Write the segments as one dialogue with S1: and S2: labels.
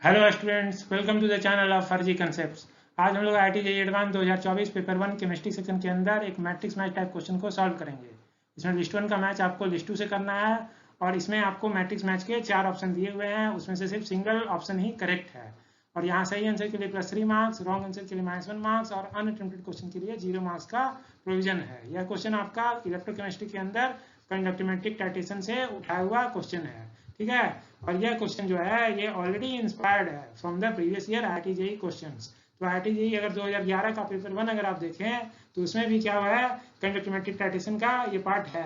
S1: Hello students, welcome to the channel of Farzi concepts. आज हम लोग IIT JEE advance 2024 paper 1 chemistry section के अंदर एक मैट्रिक्स मैच टाइप क्वेश्चन को सॉल्व करेंगे। इसमें लिस्ट 1 का मैच आपको लिस्ट 2 से करना है और इसमें आपको मैट्रिक्स मैच के 4 ऑप्शन दिए हुए हैं, उसमें से सिर्फ सिंगल ऑप्शन ही करेक्ट है। और यहाँ सही आंसर के लिए +3 मार्क्स, रॉन्ग आंसर के लिए -1 मार्क्स और अनअटेम्प्टेड क्वेश्चन के लिए 0 मार्क्स का प्रोविजन है। यह क्वेश्चन आपका इलेक्ट्रोकेमिस्ट्री के अंदर कंडक्टिमेट्रिक टाइटेशन से उठाया हुआ क्वेश्चन है, ठीक है। और यह क्वेश्चन जो है ये ऑलरेडी इंस्पायर्ड है from the previous year IIT JEE questions. तो IIT JEE अगर 2011 का पेपर 1 अगर आप देखें तो उसमें भी क्या हुआ है, कंडक्टिमेट्रिक टाइटेशन का ये पार्ट है।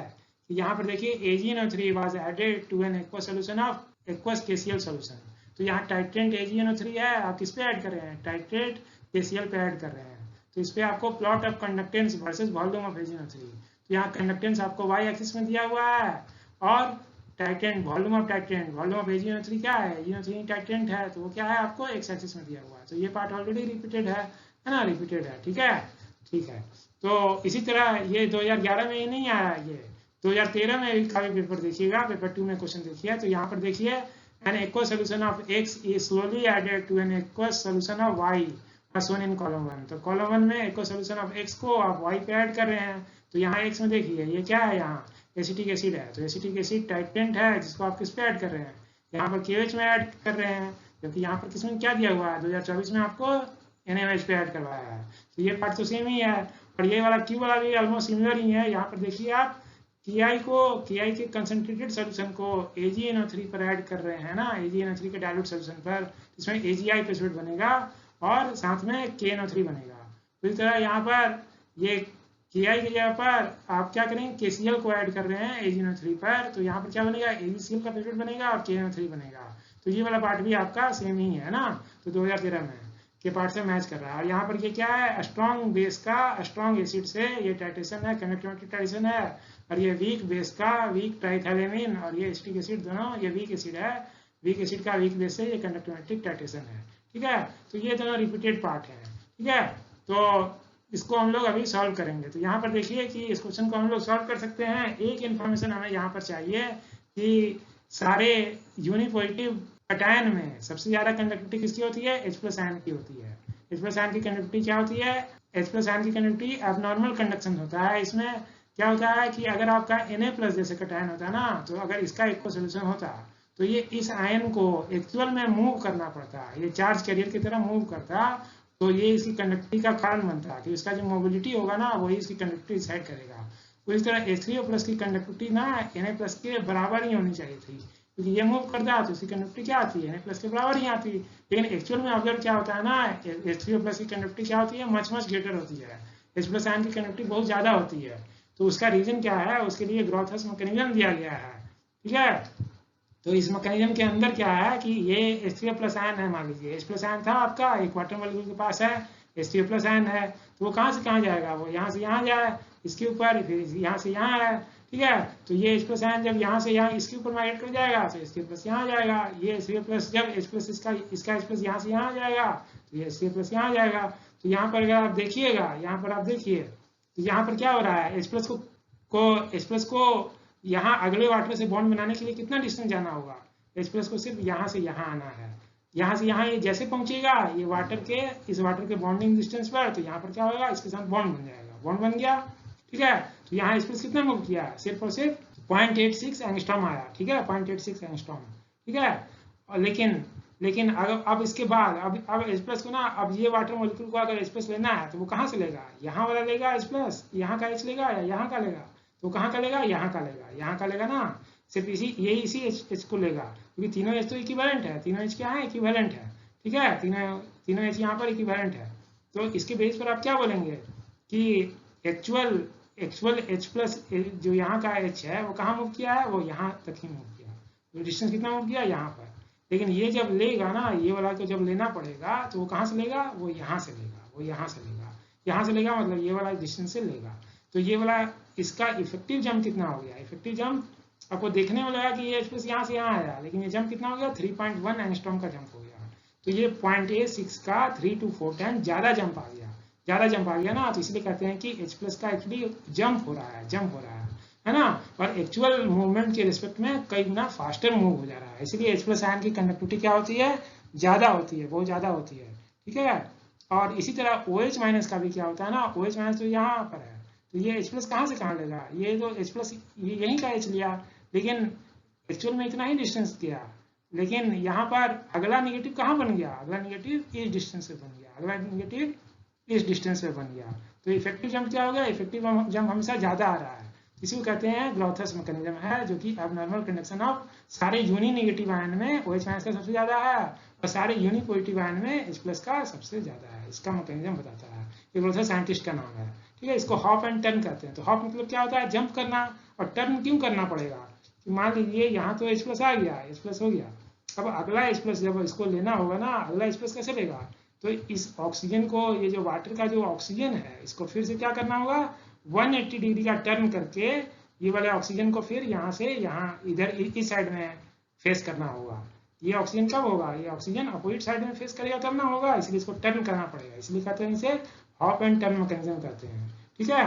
S1: यहाँ पर देखिए AgNO3 was added to an aqueous solution of aqueous KCl solution. तो यहाँ टाइट्रेंट AgNO3 है, आप किस पे ऐड कर रहे हैं, टाइट्रेट KCl पे ऐड कर रहे हैं। तो इस पे आपको plot of conductance versus volume of AgNO3। तो यहाँ कंडक्टेंस आपको y एक्सिस में दिया हुआ है और टाइटेंट वॉल्यूम ऑफ AgNO3 क्या है, AgNO3 टाइटेंट है तो वो क्या है आपको x एक्सिस में दिया हुआ है। तो ये पार्ट ऑलरेडी रिपीटेड है ना, रिपीटेड है, ठीक है, ठीक है। तो इसी तरह ये 2011 में ही नहीं आया, ये 2013 में का भी पेपर देखिएगा, पेपर 2 में क्वेश्चन देखिए। तो यहाँ पर देखिए an aqueous solution of x is slowly added to an aqueous solution of y shown in column 1। तो कॉलम 1 में एक्वस सॉल्यूशन ऑफ x को आप y पे ऐड कर रहे हैं। तो यहाँ x में देखिए ये क्या है, यहाँ एसिटिक एसिड है। तो एसिटिक एसिड टाइटेंट है जिसको आप किस पे ऐड कर रहे हैं, यहाँ पर KOH में ऐड कर रहे हैं, क्योंकि यहाँ पर किसमें क्या दिया हुआ है, 2024 में आपको NaOH पे ऐड करवाया है। तो ये पार्ट तो सेम ही है और ये वाला Q वाला भी ऑलमोस्ट सिमिलर ही है। यहाँ पर देखिए आप Ki के कंसंट्रेटेड सॉल्यूशन को AgNO3 पर ऐड कर रहे हैं ना, AgNO3 के डाइल्यूट सॉल्यूशन पर, इसमें AgI पेसोड बनेगा और साथ में KNO3 बनेगा। तो इस तरह यहाँ पर ये Ki की जगह पर आप क्या करेंगे, KCl को ऐड कर रहे हैं AgNO3 पर, तो यहाँ पर क्या बनेगा, AgCl का पेसोड बनेगा और KNO3 बनेगा। तो ये वाला पार्ट भी आपका सेम ही है ना। तो 2013 में के पार्ट से मैच कर रहा है। और यहाँ पर ये क्या है, स्ट्रॉन्ग बेस का स्ट्रॉन्ग एसिड से ये टाइटेशन है, कंडक्टिविटी टाइटेशन है। और ये वीक बेस का वीक ट्राइथैलेमिन और ये एसिटिक एसिड दोनों ये वीक एसिड है, वीक एसिड का वीक बेस से ये कंडक्टिविटी टाइटेशन है, ठीक है। तो ये दोनों रिपीटेड पार्ट है, ठीक है। तो इसको हम लोग अभी सॉल्व करेंगे। तो यहाँ पर देखिए कि इस क्वेश्चन को हम लोग सॉल्व कर सकते हैं। एक इन्फॉर्मेशन हमें यहाँ पर चाहिए कि सारे यूनिपॉजिटिव कटायन में सबसे ज्यादा कंडक्टिविटी किसकी होती है, H+ आयन की होती है। H+ आयन की कंडक्टिविटी क्या होती है, H+ आयन की कंडक्टिविटी एबनॉर्मल कंडक्शन होता है। इसमें क्या होता है कि अगर आपका Na+ जैसे कटायन होता है ना, तो अगर इसका एक सोल्यूशन होता तो ये इस आयन को एक्चुअल में मूव करना पड़ता, ये चार्ज कैरियर की तरह मूव करता, तो ये इसकी कंडक्टिविटी का कारण बनता है कि इसका जो मोबिलिटी होगा ना वही इसकी कंडक्टिविटी डिसाइड करेगा। तो इस तरह H3O+ की कंडक्टिविटी ना Na+ के बराबर ही होनी चाहिए थी, क्योंकि ये मूव करता है तो इसकी कंडक्टिविटी क्या आती है, Na+ के बराबर ही आती। लेकिन एक्चुअल में ऑब्जर्व क्या होता है ना, H3O+ की कंडक्टिविटी क्या होती है, मच ग्रेटर होती है। H+ आयन की कंडक्टिविटी बहुत ज्यादा होती है। तो उसका रीजन क्या है, उसके लिए ग्रोथस मैकेनिज्म दिया गया है, ठीक है। तो इस मैकेनिज्म के अंदर क्या है कि ये H3O+ आयन है, मान लीजिए H+ आयन था आपका, एक वाटर मॉलिक्यूल के पास है, H3O+ आयन है, तो वो कहाँ से कहाँ जाएगा, वो यहाँ से यहाँ जाए इसके ऊपर, फिर यहाँ से यहाँ है, ठीक है। तो ये H+ आयन जब यहाँ से यहाँ इसके ऊपर माइग्रेट कर जाएगा तो H3O+ यहाँ जाएगा। ये H3O+ जब H+ इसका H+ यहाँ से यहाँ जाएगा तो ये H3O+ यहाँ जाएगा। तो यहाँ पर अगर आप देखिएगा, यहाँ पर आप देखिए तो यहाँ पर क्या हो रहा है, H+ को यहाँ अगले वाटर से बॉन्ड बनाने के लिए कितना डिस्टेंस जाना होगा, H+ को सिर्फ यहाँ से यहाँ आना है। यहाँ से यहाँ ये जैसे पहुंचेगा ये वाटर के इस वाटर के बॉन्डिंग डिस्टेंस पर, तो यहाँ पर क्या होगा, इसके साथ बॉन्ड बन जाएगा, बॉन्ड बन गया, ठीक है। तो यहाँ H+ कितना मूव किया, सिर्फ और सिर्फ 0.86 एंगस्ट्रॉम आया, ठीक है, 0.86 एंगस्ट्रॉम, ठीक है। और लेकिन अब इसके बाद अब H+ को ना, अब ये वाटर मॉलिक्यूल को अगर H+ लेना है तो वो कहाँ से लेगा, यहाँ वाला लेगा H+, यहाँ का H लेगा या यहाँ का लेगा, तो कहाँ का लेगा, यहाँ का लेगा, यहाँ का लेगा ना, सिर्फ इसी H को लेगा, क्योंकि तीनों H तो इक्विवेलेंट है, तीनों H क्या है, इक्विवेलेंट है, ठीक है, तीनों H यहाँ पर इक्विवेलेंट है। तो इसके बेस पर आप क्या बोलेंगे कि एक्चुअल H+ जो यहाँ का H है वो कहाँ मूव किया है, वो यहाँ तक ही मूव किया, तो डिस्टेंस कितना मूव किया, यहाँ पर। लेकिन ये जब लेगा ना, ये वाला को जब लेना पड़ेगा तो वो कहाँ से लेगा, वो यहाँ से लेगा, वो यहाँ से लेगा, यहाँ से लेगा मतलब ये वाला डिस्टेंस से लेगा। तो ये वाला इसका इफेक्टिव जंप कितना हो गया, इफेक्टिव जंप आपको देखने में लगा कि ये H+ यहाँ से यहाँ आया, लेकिन ये जंप कितना हो गया, 3.1 एंगस्ट्रॉम का जंप हो गया। तो ये 0.86 का 3 to 4 टाइम ज्यादा जंप आ गया, ज्यादा जंप आ गया ना, तो इसलिए कहते हैं कि H+ का एक्चुअली जंप हो रहा है, जंप हो रहा है ना, और एक्चुअल मूवमेंट के रिस्पेक्ट में कई गुना फास्टर मूव हो जा रहा है। इसलिए H+ आयन की कंडक्टिविटी क्या होती है, ज़्यादा होती है, बहुत ज़्यादा होती है, ठीक है। और इसी तरह OH माइनस का भी क्या होता है ना, OH माइनस तो यहाँ पर है, तो ये H प्लस कहाँ से कहाँ लेगा, ये तो H प्लस यहीं का H लिया, लेकिन एक्चुअल में इतना ही डिस्टेंस किया, लेकिन यहाँ पर अगला निगेटिव कहाँ बन गया, अगला निगेटिव इस डिस्टेंस पे बन गया, अगला निगेटिव इस डिस्टेंस पे बन गया। तो इफेक्टिव जंप क्या हो गया, इफेक्टिव जंप हमेशा ज़्यादा आ रहा है, इसी को कहते हैं ग्लॉथस मैकेनिज्म है, जो कि एबनॉर्मल कंडक्शन ऑफ सारे यूनि नेगेटिव आयन में OH माइनस का सबसे ज़्यादा है, और सारे यूनि पॉजिटिव आयन में H प्लस का सबसे ज़्यादा है। इसका मैकेनिज्म बताता है, ये ग्लॉथस साइंटिस्ट का नाम है, ठीक है। इसको हॉप एंड टर्न कहते हैं। तो हॉप मतलब क्या होता है, जंप करना, और टर्न क्यों करना पड़ेगा, कि मान लीजिए यहाँ तो H प्लस आ गया, H प्लस हो गया, अब अगला H प्लस जब इसको लेना होगा ना, अगला H प्लस कैसे लेगा, तो इस ऑक्सीजन को, ये जो वाटर का जो ऑक्सीजन है, इसको फिर से क्या करना होगा, 180 डिग्री का टर्न करके ये वाले ऑक्सीजन को फिर यहाँ से यहाँ इधर इस साइड में फेस करना होगा। ये ऑक्सीजन कब होगा, ये ऑक्सीजन अपोजिट साइड में फेस करेगा तब ना होगा, इसलिए इसको टर्न करना पड़ेगा, इसलिए कहते हैं इसे हॉप एंड टर्न मैकेनिज्म कहते हैं, ठीक है।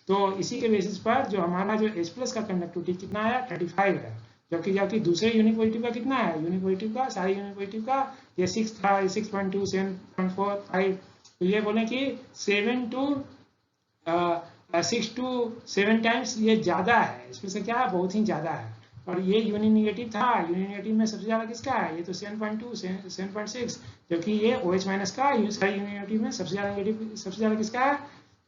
S1: तो इसी के बेसिस पर जो हमारा जो H प्लस का कंडक्टिविटी कितना है, 35 है, जबकि दूसरे यूनि पॉजिटिव का कितना है, यूनि पॉजिटिव का, सारे यूनि पॉजिटिव का ये 6 था, 6.2, 7.4, 5, तो ये बोले कि 6 to 7 टाइम्स ये ज़्यादा है, इसमें से क्या है, बहुत ही ज़्यादा है। और ये यूनि नेगेटिव था, यूनि नेगेटिव में सबसे ज़्यादा किसका है, ये तो 7.2, 7.6, जबकि ये OH माइनस का, सारे यूनि नेगेटिव में सबसे ज़्यादा नेगेटिव, सबसे ज़्यादा किसका है,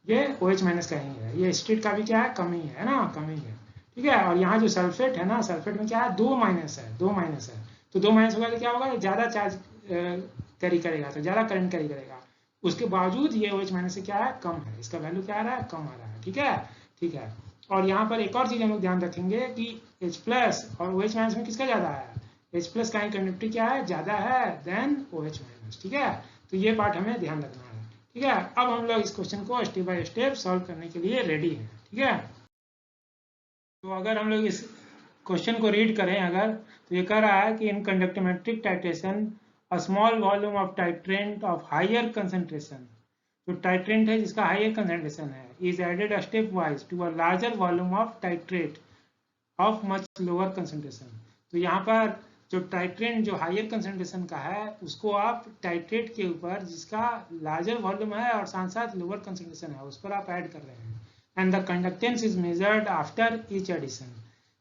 S1: ये OH माइनस का ही है। ये स्टेट का भी क्या है, कम ही है ना, कम ही है, ठीक है। और यहाँ जो सल्फेट है ना, सल्फेट में क्या है, 2 माइनस है, 2 माइनस है, तो 2 माइनस होगा तो क्या होगा, ज़्यादा चार्ज कैरी करेगा, तो ज़्यादा करंट कैरी करेगा, उसके बावजूद ये OH माइनस से क्या है, कम है, इसका वैल्यू क्या आ रहा है, कम आ रहा है, ठीक है, ठीक है। और यहाँ पर एक और चीज़ हम लोग ध्यान रखेंगे कि H प्लस और OH माइनस में किसका ज़्यादा है, H प्लस का कंडक्टिविटी क्या है, ज़्यादा है देन OH माइनस, ठीक है। तो ये पार्ट हमें ध्यान रखना है, ठीक है। अब हम लोग इस क्वेश्चन को स्टेप बाय स्टेप सॉल्व करने के लिए रेडी हैं, ठीक है। तो अगर हम लोग इस क्वेश्चन को रीड करें अगर, तो ये कह रहा है कि in conductometric titration a small volume of titrant of higher concentration, जो टाइट्रेंट है जिसका हायर कंसंट्रेशन है, is added step wise to a larger volume of titrate of much lower concentration. तो यहाँ पर जो टाइट्रेंट जो हायर कंसंट्रेशन का है, उसको आप टाइट्रेट के ऊपर जिसका लार्जर वॉल्यूम है और साथ साथ लोअर कंसंट्रेशन है, उस पर आप ऐड कर रहे हैं, and the conductance is measured after each addition.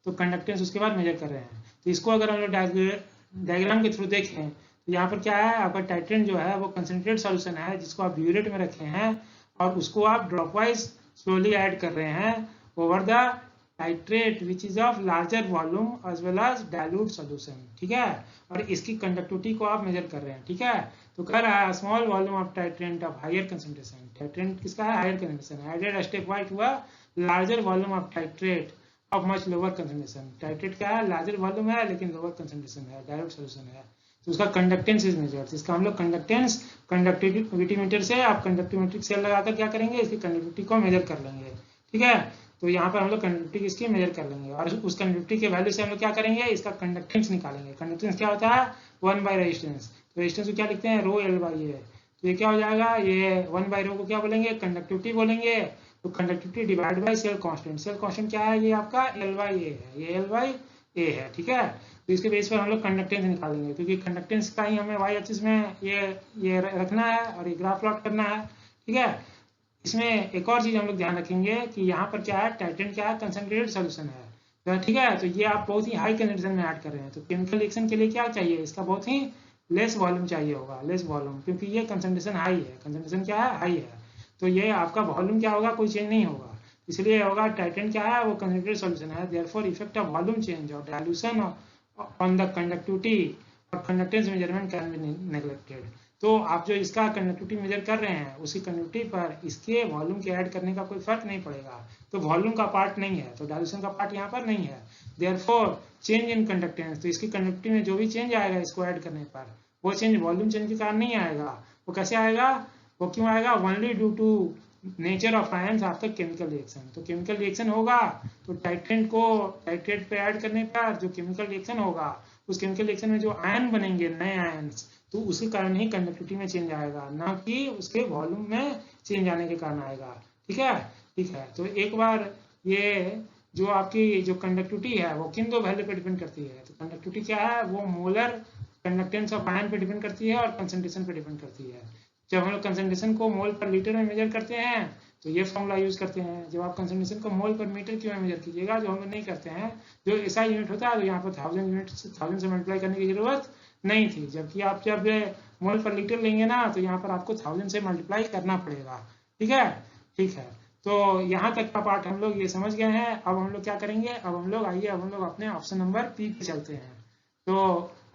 S1: तो कंडक्टेंस उसके बाद मेजर कर रहे हैं। तो इसको अगर हम लोग डायग्राम के थ्रू देखें, तो यहाँ पर क्या है, आपका टाइट्रेंट जो है वो कंसंट्रेट सॉल्यूशन है, जिसको आप ब्यूरेट में रखे हैं, और उसको आप ड्रॉप वाइज स्लोली ऐड कर रहे हैं over the titrate which is of larger volume as well as dilute solution, ठीक है। और इसकी कंडक्टिविटी को आप मेजर कर रहे हैं, ठीक है। तो कह रहा है small volume of titrant of higher concentration, titrant किसका है, higher concentration, added step wise to a larger volume of titrate of much lower concentration. Titrate क्या है, लार्जर वॉल्यूम है लेकिन लोअर कंसंट्रेशन है, डाइल्यूट सॉल्यूशन है, तो उसका कंडक्टेंस इज मेजर्ड। इसका हम लोग कंडक्टेंस कंडक्टिविटी मीटर से आप कंडक्टिविटी सेल लगाकर क्या करेंगे, इसकी कंडक्टिविटी को मेजर कर लेंगे, ठीक है। तो यहाँ पर हम लोग कंडक्टिविटी इसकी मेजर कर लेंगे, और उस कंडक्टिविटी के वैल्यू से हम लोग क्या करेंगे, इसका कंडक्टेंस निकालेंगे। कंडक्टेंस क्या होता है, 1 बाई रेजिस्टेंस, तो रेजिस्टेंस को क्या लिखते हैं, रो L बाई ए। तो ये क्या हो जाएगा, ये 1 बाई रो को क्या बोलेंगे, कंडक्टिविटी बोलेंगे, तो conductivity divide by cell constant. Cell constant क्या है, ये आपका L बाई ए है, ये L बाई ए है, ठीक है। तो इसके बेस पर हम लोग कंडक्टेंस निकालेंगे, क्योंकि कंडक्टेंस का ही हमें वाई एक्सिस में ये रखना है और ये ग्राफ प्लॉट करना है, ठीक है। इसमें एक और चीज हम लोग ध्यान रखेंगे कि यहाँ पर क्या है, टाइट्रेंट क्या है, कंसंट्रेटेड सॉल्यूशन है, ठीक है। तो ये आप बहुत ही हाई कंसंट्रेशन में ऐड कर रहे हैं, तो केमिकल रिएक्शन के लिए क्या चाहिए, इसका बहुत ही लेस वॉल्यूम चाहिए होगा, लेस वॉल्यूम, क्योंकि ये कंसंट्रेशन हाई है, कंसंट्रेशन क्या है, हाई है, तो ये आपका वॉल्यूम क्या होगा, कोई चेंज नहीं होगा, इसलिए होगा टाइट्रेंट क्या है, वो कंसंट्रेटेड सॉल्यूशन है, therefore effect of volume change और डाइल्यूशन ऑन द कंडक्टिविटी और conductance measurement can be neglected. तो आप जो इसका कंडक्टिविटी मेजर कर रहे हैं, उसी कंडक्टिविटी पर इसके वॉल्यूम के ऐड करने का कोई फर्क नहीं पड़ेगा, तो वॉल्यूम का पार्ट नहीं है, तो डाइल्यूशन का पार्ट यहाँ पर नहीं है, देयरफॉर चेंज इन कंडक्टेंस, तो इसकी कंडक्टिविटी में जो भी चेंज आएगा इसको ऐड करने पर, वो चेंज वॉल्यूम चेंज के कारण नहीं आएगा। वो कैसे आएगा, वो क्यों आएगा, only due to nature of ions after chemical reaction. तो केमिकल रिएक्शन होगा तो टाइट्रेंट को टाइट्रेट पे ऐड करने पर जो केमिकल रिएक्शन होगा, उस केमिकल रिएक्शन में जो आयन बनेंगे, नए आयन्स, तो उसके कारण ही कंडक्टिविटी में चेंज आएगा, ना कि उसके वॉल्यूम में चेंज आने के कारण आएगा, ठीक है, ठीक है। तो एक बार ये जो आपकी जो कंडक्टिविटी है वो किन दो वैल्यू पर डिपेंड करती है, तो कंडक्टिविटी क्या है, वो मोलर कंडक्टेंस ऑफ आयन पे डिपेंड करती है और कंसंट्रेशन पे डिपेंड करती है। जब हम लोग कंसंट्रेशन को मोल पर लीटर में मेजर करते हैं तो ये फॉर्मूला यूज करते हैं। जब आप कंसंट्रेशन को मोल पर मीटर क्यूब में मेजर कीजिएगा, जो हम लोग नहीं करते हैं, जो ऐसा यूनिट होता है तो यहाँ पर 1000 यूनिट 1000 से मल्टीप्लाई करने की जरूरत नहीं थी, जबकि आप जब मोल पर लीटर लेंगे ना तो यहाँ पर आपको 1000 से मल्टीप्लाई करना पड़ेगा। ठीक है, ठीक है। तो यहाँ तक का पार्ट हम लोग ये समझ गए हैं। अब हम लोग क्या करेंगे, अब हम लोग आइए अब हम लोग अपने ऑप्शन नंबर पी पे चलते हैं। तो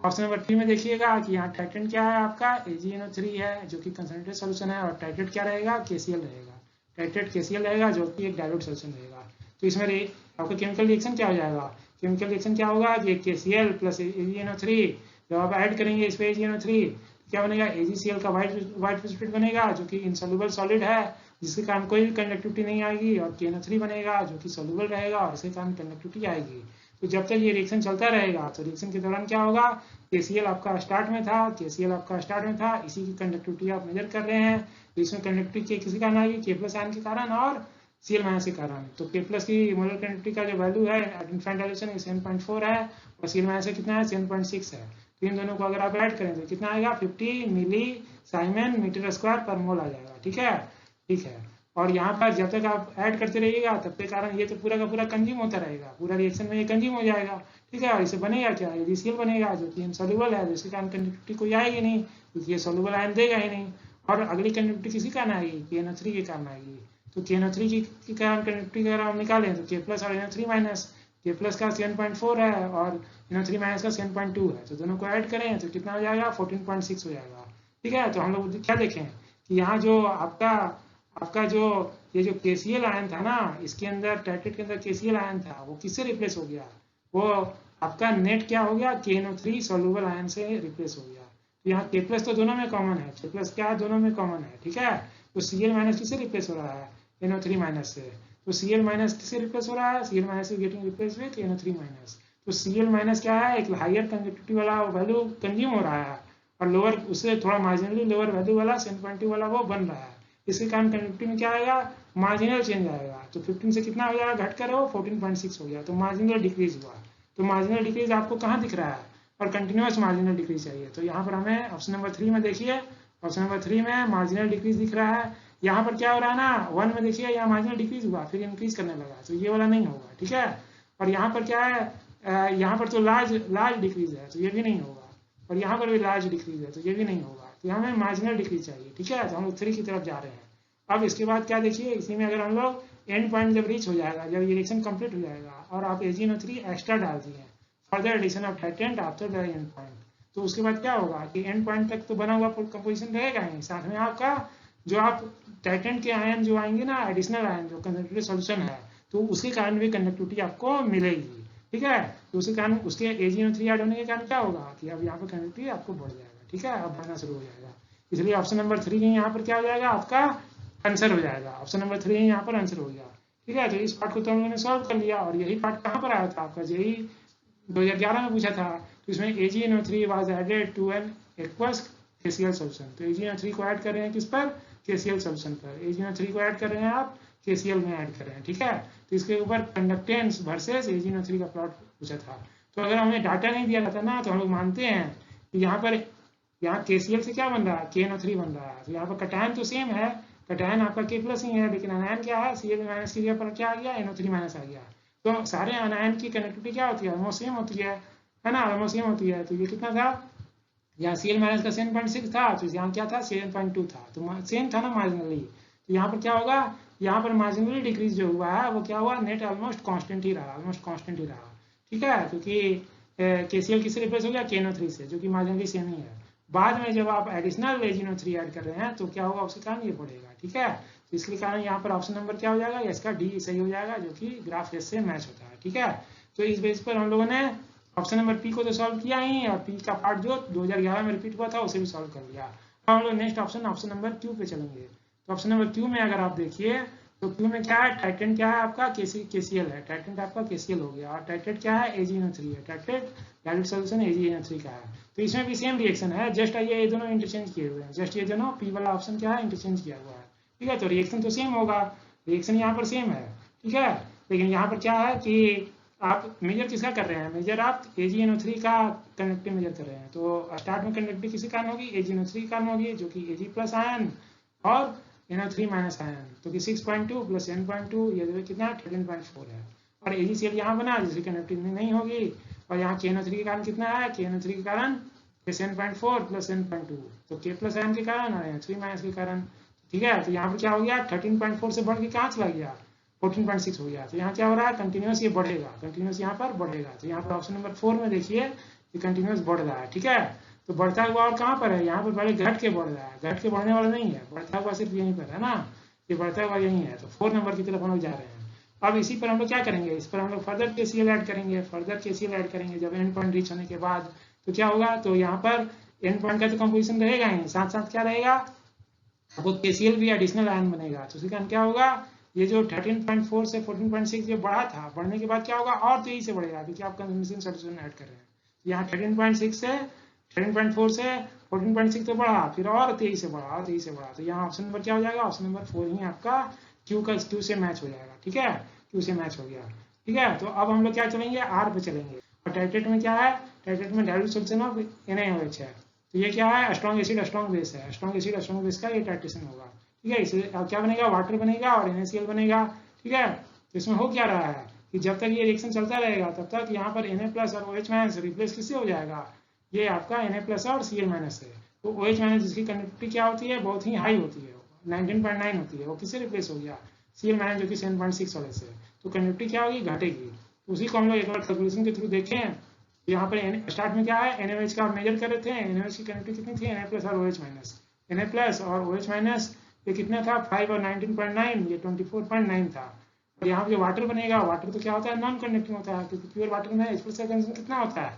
S1: ऑप्शन नंबर 3 में देखिएगा कि यहाँ टाइटेंट क्या है आपका AgNO3 है, जो कि कंसंट्रेटेड सॉल्यूशन है, और टाइटेट क्या रहेगा, KCl रहेगा। टाइटेट KCl रहेगा जो कि एक डाइल्यूट सॉल्यूशन रहेगा। तो इसमें आपका केमिकल रिएक्शन क्या हो जाएगा, केमिकल रिएक्शन क्या होगा कि KCl प्लस AgNO3, जब आप ऐड करेंगे इस पे AgNO3 क्या बनेगा, AgCl का व्हाइट प्रेसिपिटेट बनेगा जो कि इनसॉल्युबल सॉलिड है, जिसके कारण कोई भी कंडक्टिविटी नहीं आएगी, और KNO3 बनेगा जो कि सॉल्युबल रहेगा और इसके कारण कंडक्टिविटी आएगी। तो जब तक ये रिएक्शन चलता रहेगा तो रिएक्शन के दौरान क्या होगा, KCl आपका स्टार्ट में था, इसी की कंडक्टिविटी आप मेजर कर रहे हैं, तो इसमें कंडक्टिविटी किसी कारण आएगी, K+ आयन के कारण और Cl- के कारण। तो K+ की मोलर कंडक्टिविटी का जो वैल्यू है एट इनफाइनाइट डायल्यूशन 7.4 है, और Cl- कितना है, 7.6 है। तो इन दोनों को अगर आप ऐड करें तो कितना आएगा, 50 मिली साइमन मीटर स्क्वायर पर मोल आ जाएगा। ठीक है, ठीक है। और यहाँ पर जब तक आप ऐड करते रहिएगा तब के कारण ये तो पूरा का पूरा कंज्यूम होता रहेगा, पूरा रिएक्शन में ये कंज्यूम हो जाएगा। ठीक है, और इसे बनेगा क्या, AgCl बनेगा जो कि इनसॉल्युबल है, जिसके कारण कंडक्टिविटी कोई आएगी नहीं, क्योंकि ये सॉल्युबल आयन देगा ही नहीं। और अगली कंडक्टिविटी किसी कारण आएगी, KNO3 के कारण आएगी। तो KNO3 के कारण कंडक्टिविटी अगर हम निकालें तो K+ और NO3-, K+ का 7.4 है और NO3- का 7.2 है, तो दोनों को ऐड करें तो कितना हो जाएगा, 14.6 हो जाएगा। ठीक है, तो हम लोग क्या देखें कि यहाँ जो आपका जो ये जो KCl आयन था ना, इसके अंदर टाइटेट के अंदर KCl आयन था, वो किससे रिप्लेस हो गया, वो आपका नेट क्या हो गया, KNO3 सॉल्युबल आयन से रिप्लेस हो गया। तो यहाँ K+ तो दोनों में कॉमन है, K+ क्या है, दोनों में कॉमन है। ठीक है, तो Cl- किससे रिप्लेस हो रहा है, NO3- से। तो Cl- किससे रिप्लेस हो रहा है, Cl- is getting replace with NO3-। तो Cl- क्या है, एक हायर कंडक्टिविटी वाला वैल्यू कंज्यूम हो रहा है, और लोअर उससे थोड़ा मार्जिनली लोअर वैल्यू वाला 7.2 वाला वो बन रहा है। इसके कारण कंडक्टिविटी में क्या आएगा, मार्जिनल चेंज आएगा। तो 15 से कितना हो जाएगा, घटकर वो 14.6 हो गया, तो मार्जिनल डिक्रीज हुआ। तो मार्जिनल डिक्रीज आपको कहाँ दिख रहा है, और कंटिन्यूस मार्जिनल डिक्रीज चाहिए। तो यहाँ पर हमें ऑप्शन नंबर 3 में देखिए, ऑप्शन नंबर 3 में मार्जिनल डिक्रीज दिख रहा है। यहाँ पर क्या हो रहा है ना, 1 में देखिए यहाँ मार्जिनल डिक्रीज हुआ, फिर इंक्रीज करने लगा, तो ये वाला नहीं होगा। ठीक है, और यहाँ पर क्या है, यहाँ पर तो लार्ज डिक्रीज है, तो ये भी नहीं होगा, और यहाँ पर भी लार्ज डिक्रीज है, तो ये भी नहीं होगा। तो हमें मार्जिनल डिक्रीज चाहिए। ठीक है, तो हम लोग 3 की तरफ जा रहे हैं। अब इसके बाद क्या देखिए, इसी में अगर हम लोग एंड पॉइंट जब रीच हो जाएगा, जब ये रिएक्शन कंप्लीट हो जाएगा और आप AgNO3 एक्स्ट्रा डाल दिए further addition of titrant after the end point, तो उसके बाद क्या होगा कि एंड पॉइंट तक तो बना हुआ कंपोजिशन रहेगा ही, साथ में आपका जो आप टाइटेंट के आयन जो आएंगे ना, एडिशनल आयन जो कंसंट्रेटेड सॉल्यूशन है, तो उसके कारण भी कंडक्टिविटी आपको मिलेगी। ठीक है, तो उसके कारण उसके AgNO3 ऐड होने के कारण क्या होगा कि अब यहाँ पर कंडक्टिविटी आपको बढ़ जाएगा। ठीक है, अब बढ़ना शुरू हो जाएगा। इसलिए ऑप्शन नंबर 3 यहाँ पर क्या हो जाएगा, आपका आंसर हो जाएगा। ऑप्शन नंबर 3 यहाँ पर आंसर हो गया। ठीक है, तो इस पार्ट को तो हम लोगों ने सॉल्व कर लिया, और यही पार्ट कहाँ पर आया था आपका, जेई 2011 में पूछा था। तो इसमें AgNO3 was added to an aqueous KCl solution. तो AgNO3 को ऐड कर रहे हैं किस पर, KCl सॉल्यूशन पर। AgNO3 को ऐड कर रहे हैं आप, KCl में ऐड कर रहे हैं। ठीक है, तो इसके ऊपर कंडक्टेंस वर्सेस AgNO3 का प्लॉट पूछा था। तो अगर हमें डाटा नहीं दिया जाता ना, तो हम लोग मानते हैं कि यहाँ KCl से क्या बन रहा है, KNO3 बन रहा है। तो यहाँ पर कटायन तो सेम है, कटायन आपका K+ ही है, लेकिन अनायन क्या है, Cl- की जगह पर क्या आ गया, NO3- आ गया। तो सारे अनायन की कंडक्टिविटी क्या होती है, ऑलमोस्ट सेम होती है ना, ऑलमोस्ट सेम होती है। तो ये कितना था, यहाँ Cl- का 7.6 था, तो यहाँ क्या था, 7.2 था, तो सेम था ना मार्जिनली। तो यहाँ पर क्या होगा, यहाँ पर मार्जिनली डिक्रीज जो हुआ है वो क्या हुआ, नेट ऑलमोस्ट कांस्टेंट ही रहा, ठीक है, क्योंकि KCl किससे रिप्लेस हो गया, KNO3 से, जो कि मार्जिनली सेम ही है। बाद में जब आप एडिशनल AgNO3 ऐड कर रहे हैं तो क्या होगा, उसके कारण ये बढ़ेगा। ठीक है, तो इसके कारण यहाँ पर ऑप्शन नंबर क्या हो जाएगा, इसका डी सही हो जाएगा, जो कि ग्राफ एस से मैच होता है। ठीक है, तो इस बेस पर हम लोगों ने ऑप्शन नंबर पी को तो सॉल्व किया ही, और पी का पार्ट जो 2011 में रिपीट हुआ था उसे भी सॉल्व कर लिया। अब हम लोग नेक्स्ट ऑप्शन नंबर क्यू पे चलेंगे। तो ऑप्शन नंबर क्यू में अगर आप देखिए तो क्यू में क्या है, टाइटेंट क्या है आपका, KCl है, टाइटेंट आपका KCl हो गया, और टाइटेट क्या है, AgNO3 है, टाइटेट डाइल्यूट सॉल्यूशन AgNO3 का है। तो इसमें भी सेम रिएक्शन है, जस्ट ये दोनों इंटरचेंज किए हुए हैं, जस्ट ये दोनों पी वाला ऑप्शन क्या है, इंटरचेंज किया हुआ है। ठीक है, तो रिएक्शन तो सेम होगा, रिएक्शन यहाँ पर सेम है। ठीक है, लेकिन यहाँ पर क्या है कि आप मेजर किसका कर रहे हैं, मेजर आप AgNO3 का कंडक्टिव मेजर कर रहे हैं। तो स्टार्ट में कंडक्टिव किसी कारण होगी, AgNO3 के कारण होगी, जो कि Ag प्लस आयन और NO3 माइनस आयन, तो कि 6.2 प्लस N.2 ये कितना 13.4 है। और AgCl यहाँ बना जिसकी कंडक्टिव नहीं होगी, और यहाँ KNO3 के कारण कितना है, KNO3 के कारण N.4 प्लस N.2, तो K प्लस आयन के कारण और NO3 माइनस के कारण। ठीक है, तो यहाँ पर क्या हो गया, 13.4 से बढ़ के कहाँ चला गया, 14.6 हो गया। तो यहाँ क्या हो रहा है, कंटिन्यूस ये बढ़ेगा, कंटिन्यूस यहाँ पर बढ़ेगा। तो यहाँ पर ऑप्शन नंबर 4 में देखिए ये कंटिन्यूस बढ़ रहा है। ठीक है, तो बढ़ता हुआ और कहाँ पर है, यहाँ पर पहले घट के बढ़ रहा है, घट के बढ़ने वाला नहीं है, बढ़ता हुआ सिर्फ यहीं पर है ना, ये बढ़ता हुआ यहीं है। तो 4 नंबर की तरफ हम लोग जा रहे हैं। अब इसी पर हम लोग क्या करेंगे, इस पर हम लोग फर्दर KCL ऐड करेंगे, फर्दर KCL ऐड करेंगे जब एंड पॉइंट रीच होने के बाद। तो क्या होगा, तो यहाँ पर एंड पॉइंट का तो कंपोजिशन रहेगा ही, साथ साथ क्या रहेगा, आपको KCL भी एडिशनल आयन बनेगा। तो उसके कारण क्या होगा, ये जो 13.4 से 14.6 जो बढ़ा था, बढ़ने के बाद क्या होगा, और तेजी से बढ़ेगा, क्योंकि आप कंजम्पशन सॉल्यूशन ऐड कर रहे हैं। यहाँ 13.4 से 14.6 तो बढ़ा, फिर और तेजी से बढ़ा, और तेजी से बढ़ा। तो यहाँ ऑप्शन नंबर क्या हो जाएगा, ऑप्शन नंबर 4 ही आपका Q से मैच हो जाएगा। ठीक है, Q से मैच हो गया। ठीक है, तो अब हम लोग क्या चलेंगे, R पे चलेंगे। और टाइट्रेट में क्या है, टाइट्रेट में डाइल्यूट सॉल्यूशन ऑफ NaOH है। तो ये क्या है, स्ट्रॉन्ग एसिड स्ट्रॉन्ग बेस है, स्ट्रॉन्ग एसिड स्ट्रॉन्ग बेस का ये टाइट्रेशन होगा। ठीक है, इससे क्या बनेगा, वाटर बनेगा और NaCl बनेगा। ठीक है, तो इसमें हो क्या रहा है कि जब तक ये रिएक्शन चलता रहेगा तब तक यहाँ पर Na प्लस और OH माइनस रिप्लेस किससे हो जाएगा, ये आपका Na प्लस और Cl माइनस है। तो OH माइनस जिसकी कंडक्टिविटी क्या होती है, बहुत ही हाई होती है, 19.9 होती है, वो किससे रिप्लेस हो गया, Cl माइनस जो कि 7.6 वाले से। तो कंडक्टिविटी क्या होगी, घटेगी। उसी को हम लोग एक बार कैलकुलेशन के थ्रू देखें। यहाँ पर स्टार्ट में क्या है, NaOH का मेजर कर रहे थे, NaOH की कंडक्टिविटी कितनी थी, Na प्लस और OH माइनस, Na प्लस और OH माइनस ये कितना था, 5 और 19.9, ये 24.9 था। और यहाँ पे जो वाटर बनेगा, वाटर तो क्या होता है, नॉन कंडक्टिंग होता है, क्योंकि प्योर वाटर में H+ का कंसंट्रेशन कितना होता है,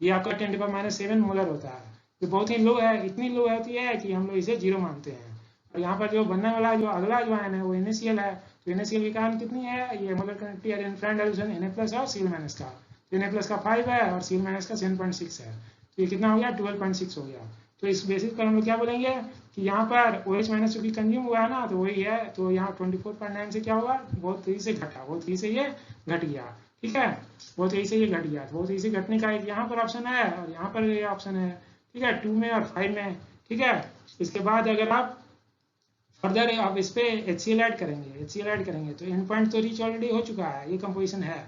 S1: ये आपका 10⁻⁷ मोलर होता है। ये बहुत ही लो है, इतनी लो होती है कि हम लोग इसे 0 मानते हैं। और यहाँ पर जो बनने वाला जो अगला जो आयन है वो NaCl है। तो NaCl के कारण कितनी है, ये molar conductivity infinite dilution Na plus और Cl माइनस का। Na प्लस का 5 है और Cl माइनस का 7.6 है। तो ये कितना हो गया, 12.6 हो गया। तो इस बेसिस पर हम लोग क्या बोलेंगे कि यहाँ पर OH माइनस भी कंज्यूम हुआ है ना, तो वही है। तो यहाँ 24.9 से क्या होगा, बहुत तेजी से घटा, बहुत तेजी से ये घट गया। ठीक है, बहुत तेजी से ये घट गया। बहुत तेजी से घटने का एक यहाँ पर ऑप्शन है और यहाँ पर ये ऑप्शन है। ठीक है, 2 में और 5 में। ठीक है, इसके बाद अगर आप फर्दर आप इस पे HCl ऐड करेंगे तो एंड पॉइंट तो रीच ऑलरेडी हो चुका है, ये कंपोजिशन है।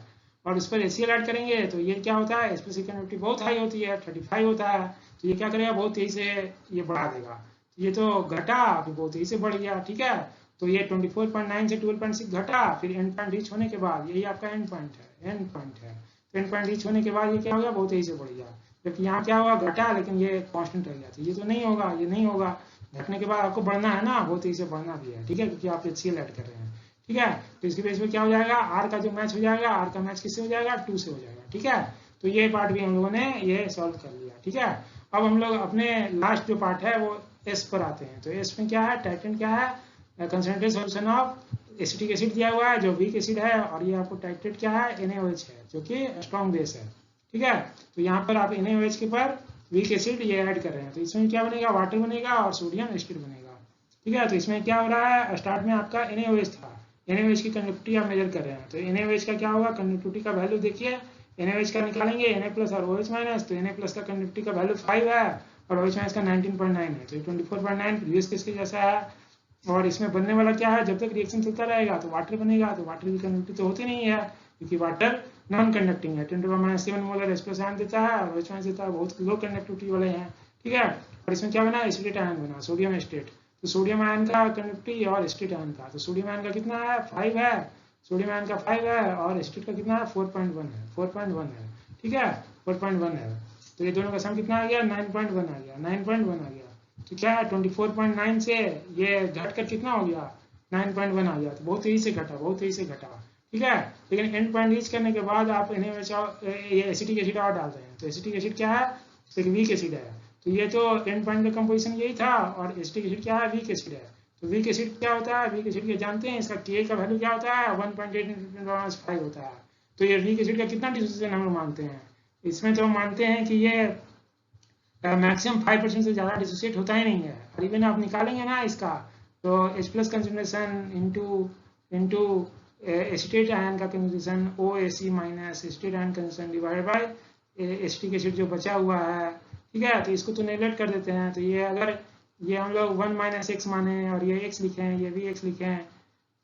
S1: और उस पर HCl ऐड करेंगे तो ये क्या होता है, स्पेसिफिक कंडक्टिविटी बहुत हाई होती है, 35 होता है। तो ये क्या करेगा, बहुत तेजी से ये बढ़ा देगा। ये तो घटा, फिर बहुत तेजी से बढ़ गया। ठीक है, तो ये 24.9 से 12.6 घटा, फिर एंड पॉइंट रीच होने के बाद यही आपका एंड पॉइंट है, एंड पॉइंट है। तो एंड पॉइंट रीच होने के बाद ये क्या हो गया, बहुत तेजी से बढ़ गया। जबकि यहाँ क्या हुआ, घटा, लेकिन ये कांस्टेंट रह गया। तो ये तो नहीं होगा, ये नहीं होगा। घटने के बाद आपको बढ़ना है ना, बहुत तेजी से बढ़ना भी है। ठीक है, क्योंकि आप HCl ऐड कर रहे हैं। ठीक है, तो इसके बेस पे क्या हो जाएगा, R का जो मैच हो जाएगा, R का मैच किससे हो जाएगा, 2 से हो जाएगा। ठीक है, तो ये पार्ट भी हम लोगों ने ये सॉल्व कर लिया। ठीक है, अब हम लोग अपने लास्ट जो पार्ट है वो S पर आते हैं। तो S में क्या है, टाइट्रेट क्या है, concentrated solution of acetic acid दिया हुआ है जो वीक एसिड है, और ये आपको टाइट्रेट क्या है, NaOH है, जो कि स्ट्रॉन्ग बेस है। ठीक है, तो यहाँ पर आप NaOH के पर वीक एसिड ये ऐड कर रहे हैं। तो इसमें क्या बनेगा, वाटर बनेगा और सोडियम एसिड बनेगा। ठीक है, तो इसमें क्या हो रहा है, स्टार्ट में आपका NaOH था, NaOH की कंडक्टिविटी आप मेजर कर रहे हैं। तो NaOH का क्या होगा, कंडक्टिविटी का वैल्यू देखिए, NaOH का निकालेंगे Na प्लस और OH माइनस। तो Na प्लस का कंडक्टिविटी का वैल्यू 5 है और OH माइनस का 19.9 है। तो 24.9 प्रीवियस केस के जैसा है। और इसमें बनने वाला क्या है, जब तक रिएक्शन चलता रहेगा तो वाटर बनेगा। तो वाटर की कंडक्टिविटी तो होती नहीं है, क्योंकि वाटर नॉन कंडक्टिंग है, 10⁻⁷ मोलर H+ आयन देता है और OH माइनस देता है, बहुत लो कंडक्टिविटी वाले हैं। ठीक है, और इसमें क्या बना, एसिटेट आयन बना, सोडियम एसिटेट। तो सोडियम आयन का कंडक्टिविटी और एसिटेट आयन का, तो सोडियम आयन का कितना है, 5 है, सोडियम आयन का 5 है और एसिटेट का कितना है, 4.1 है, 4.1 है। ठीक है, 4.1 है। तो ये दोनों का सम कितना आ गया, 9.1 आ गया, 9.1 आ गया। तो क्या है, 24.9 से ये घटकर कितना हो गया, 9.1 आ गया। तो बहुत तेजी से घटा, बहुत तेजी से घटा। ठीक है, लेकिन एंड पॉइंट रीच करने के बाद आप ये एसिटिक एसिड और डाल रहे हैं। तो एसिटिक एसिड क्या है, एक वीक एसिड है। तो ये तो एंड पॉइंट का कंपोजिशन यही था, और एसिटिक एसिड क्या है, वीक एसिड है। तो वीक एसिड क्या होता है, वीक एसिड के जानते हैं, इसका Ka का वैल्यू क्या होता है, 1.8 × 10⁻⁵ होता है। तो ये वीक एसिड का कितना डिसोसिएशन हम लोग मानते हैं, इसमें तो मानते हैं कि ये मैक्सिमम 5% से ज़्यादा डिसोसिएट होता ही नहीं है। और इवन आप निकालेंगे ना इसका, तो H+ concentration into acetate ion का concentration OAC minus acetate ion concentration divide by acetic acid जो बचा हुआ है, ठीक है। तो इसको तो नेगलेक्ट कर देते हैं, तो ये अगर ये हम लोग 1 माइनस एक्स माने और ये x लिखे हैं, ये भी x लिखे हैं,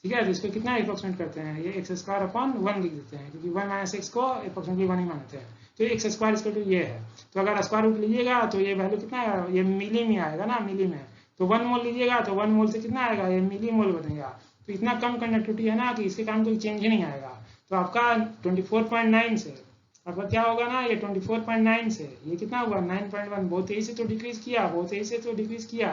S1: ठीक है। तो इसको कितना अप्रोक्सीमेट करते हैं, ये x स्क्वायर अपॉन 1 लिख देते हैं, क्योंकि 1 माइनस एक्स को अप्रोक्सीमेटली 1 ही मानते हैं। तो x स्क्वायर इसको तो ये है, तो अगर स्क्वायर रूट लीजिएगा तो ये वैल्यू कितना आएगा, ये मिली में आएगा ना, मिली में। तो 1 मोल लीजिएगा तो 1 मोल से कितना आएगा, ये मिली मोल बनेगा। तो इतना कम कंडक्टिविटी है ना कि इसके कारण कोई चेंज ही नहीं आएगा। तो आपका 24.9 से आपका क्या होगा ना, ये 24.9 से ये कितना हुआ 9.1, बहुत तेजी से तो डिक्रीज किया, बहुत तेजी से तो डिक्रीज किया,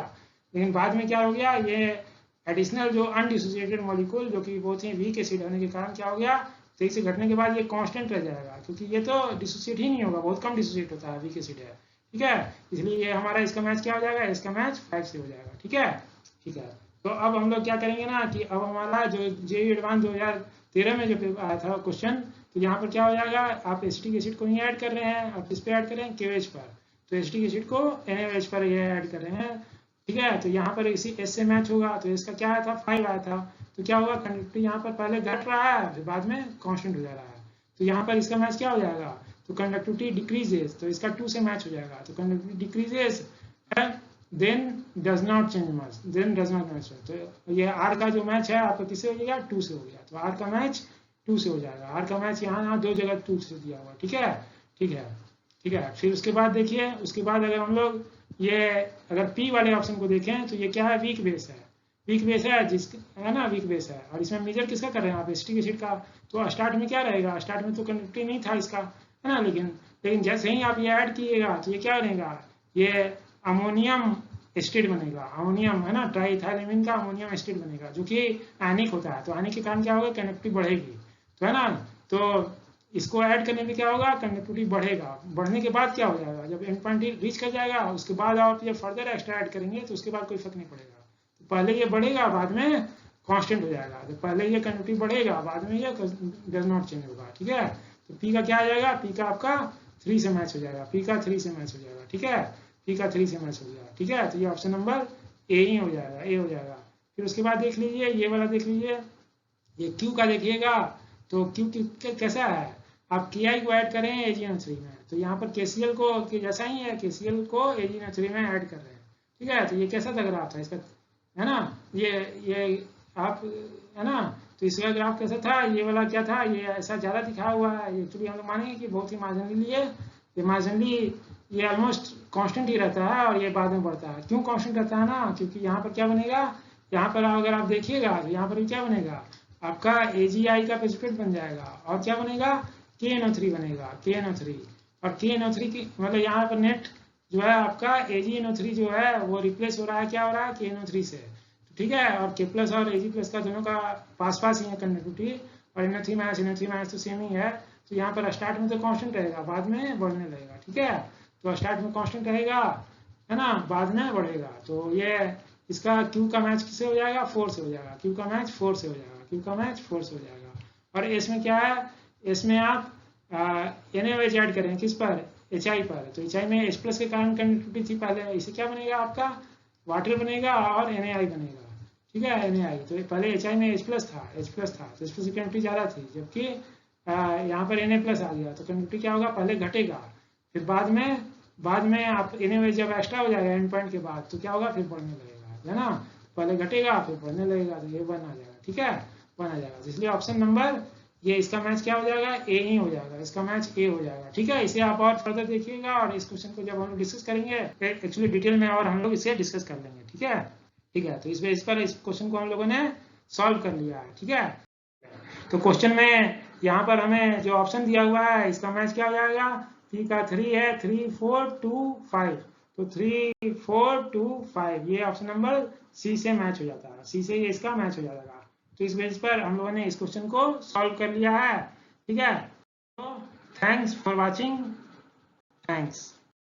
S1: लेकिन बाद में क्या हो गया, ये एडिशनल जो अनडिसोसिएटेड मॉलिक्यूल जो कि बहुत ही वीक एसिड होने के कारण क्या हो गया, तेजी से घटने के बाद ये कांस्टेंट रह जाएगा, क्योंकि ये तो डिसोसिएट ही नहीं होगा, बहुत कम डिसोसिएट होता है, वीक एसिड है, ठीक है। इसलिए ये हमारा इसका मैच क्या हो जाएगा, इसका मैच 5 से हो जाएगा, ठीक है, ठीक है। तो अब हम लोग क्या करेंगे ना कि अब हमारा जो जेईई एडवांस 2013 में जो पेपर आया था क्वेश्चन, तो यहाँ पर क्या हो जाएगा, आप एसिटिक एसिड को ही ऐड कर रहे हैं, आप किस पे ऐड कर रहे हैं, KOH पर। तो एसिटिक एसिड को NaOH पर ये ऐड कर रहे हैं, ठीक है। तो यहाँ पर इसी S से मैच होगा, तो इसका क्या आया था 5 आया था, तो क्या होगा कंडक्टिविटी यहाँ पर पहले घट रहा है, फिर बाद में कांस्टेंट हो जा रहा है। तो यहाँ पर इसका मैच क्या हो जाएगा, तो कंडक्टिविटी डिक्रीजेस, तो इसका 2 से मैच हो जाएगा। तो conductivity decreases then does not change much, then does not match. तो ये R का जो मैच है आपका किससे हो जाएगा, 2 से हो गया। तो R का मैच 2 से हो जाएगा, R का मैच यहाँ 2 जगह 2 से दिया हुआ, ठीक है, ठीक है, ठीक है। फिर उसके बाद देखिए, उसके बाद अगर हम लोग ये अगर P वाले ऑप्शन को देखें तो ये क्या है, वीक बेस है, वीक बेस है, जिस है ना वीक बेस है, और इसमें मेजर किसका कर रहे हैं आप, एसिटिक एसिड का। तो स्टार्ट में क्या रहेगा, स्टार्ट में तो कंडक्टिविटी नहीं था इसका, है ना, लेकिन जैसे ही आप ये ऐड कीजिएगा तो ये क्या बनेगा, ये अमोनियम एसिड बनेगा, अमोनियम है ना, ट्राइथाइलेमिन का अमोनियम एसिड बनेगा, जो कि आयनिक होता है। तो आयनिक के कारण क्या होगा, कंडक्टिविटी बढ़ेगी, तो है ना। तो इसको ऐड करने में क्या होगा, कंडक्टिविटी बढ़ेगा, बढ़ने के बाद क्या हो जाएगा, जब एंड पॉइंट रीच कर जाएगा उसके बाद आप जब फर्दर एक्स्ट्रा ऐड करेंगे तो उसके बाद कोई फर्क नहीं पड़ेगा। तो पहले ये बढ़ेगा, बाद में कांस्टेंट हो जाएगा। तो पहले ये कंडक्टिविटी बढ़ेगा, बाद में ये डज नॉट चेंज होगा, ठीक है। तो P का क्या आ जाएगा, P का आपका 3 से मैच हो जाएगा, P का 3 से मैच हो जाएगा, ठीक है, P का 3 से मैच हो जाएगा, ठीक है। तो ये ऑप्शन नंबर A ही हो जाएगा, A हो जाएगा। फिर उसके बाद देख लीजिए ये वाला, देख लीजिए ये Q का देखिएगा, तो Q कैसा है, आप Ki को ऐड करें AgNO3 में, तो यहाँ पर KCl को जैसा ही है, KCl को AgNO3 में ऐड कर रहे हैं, ठीक है। तो ये कैसा था ग्राफ था इसका, है ना, ये आप है ना, तो इसका ग्राफ कैसा था, ये वाला क्या था, ये ऐसा ज़्यादा दिखा हुआ है। एक्चुअली हम लोग मानेंगे कि बहुत ही मार्जिनली है, ये मार्जिनली ये ऑलमोस्ट कांस्टेंट ही रहता है और ये बाद में बढ़ता है। क्यों कांस्टेंट रहता है ना, क्योंकि यहाँ पर क्या बनेगा, यहाँ पर अगर आप देखिएगा तो यहाँ पर क्या बनेगा, आपका AgI का प्रेसिपिटेट बन जाएगा, और क्या बनेगा, KNO3 बनेगा, KNO3, और KNO3 की मतलब यहाँ पर नेट जो है आपका AgNO3 जो है वो रिप्लेस हो रहा है, क्या हो रहा है, KNO3 से, ठीक है। और K प्लस और Ag प्लस का दोनों का पास पास ही है कंडक्टिविटी, और NO3 माइनस तो सेम ही है। तो यहाँ पर स्टार्ट में तो कांस्टेंट रहेगा, बाद में बढ़ने लगेगा, ठीक है। तो स्टार्ट में कांस्टेंट रहेगा, है ना, बाद में बढ़ेगा। तो ये इसका Q का मैच किससे हो जाएगा, 4 से हो जाएगा, Q का मैच 4 से हो जाएगा, Q का मैच 4 से हो जाएगा। और इसमें क्या है, इसमें आप NaOH ऐड करें किस पर, HI पर। तो HI में H प्लस के कारण कंडक्टिविटी थी पहले, इसे क्या बनेगा आपका वाटर बनेगा और NaI बनेगा, ठीक है, NaI। तो पहले HI में H प्लस था, तो H प्लस की कंडक्टिविटी ज़्यादा थी, जबकि यहाँ पर Na प्लस आ गया, तो कंडक्टिविटी क्या होगा, पहले घटेगा, फिर बाद में आप NaOH जब एक्स्ट्रा हो जाएगा एंड पॉइंट के बाद, तो क्या होगा, फिर बढ़ने लगेगा, है ना, पहले घटेगा फिर बढ़ने लगेगा, तो ये 1 आ जाएगा, ठीक है, 1 आ जाएगा। इसलिए ऑप्शन नंबर ये इसका मैच क्या हो जाएगा, A ही हो जाएगा, इसका मैच A हो जाएगा, ठीक है। इसे आप और फर्दर देखिएगा, और इस क्वेश्चन को जब हम लोग डिस्कस करेंगे एक्चुअली डिटेल में, और हम लोग इसे डिस्कस कर लेंगे, ठीक है, ठीक है। तो इस बेस पर इस क्वेश्चन को हम लोगों ने सॉल्व कर लिया है, ठीक है। तो क्वेश्चन में यहाँ पर हमें जो ऑप्शन दिया हुआ है इसका मैच क्या हो जाएगा, P का 3 है, 3 4 2 5, तो 3 4 2 5 ये ऑप्शन नंबर C से मैच हो जाता है, C से ये इसका मैच हो जाएगा। तो इस बेस पर हम लोगों ने इस क्वेश्चन को सॉल्व कर लिया है, ठीक है। तो थैंक्स फॉर वाचिंग, थैंक्स।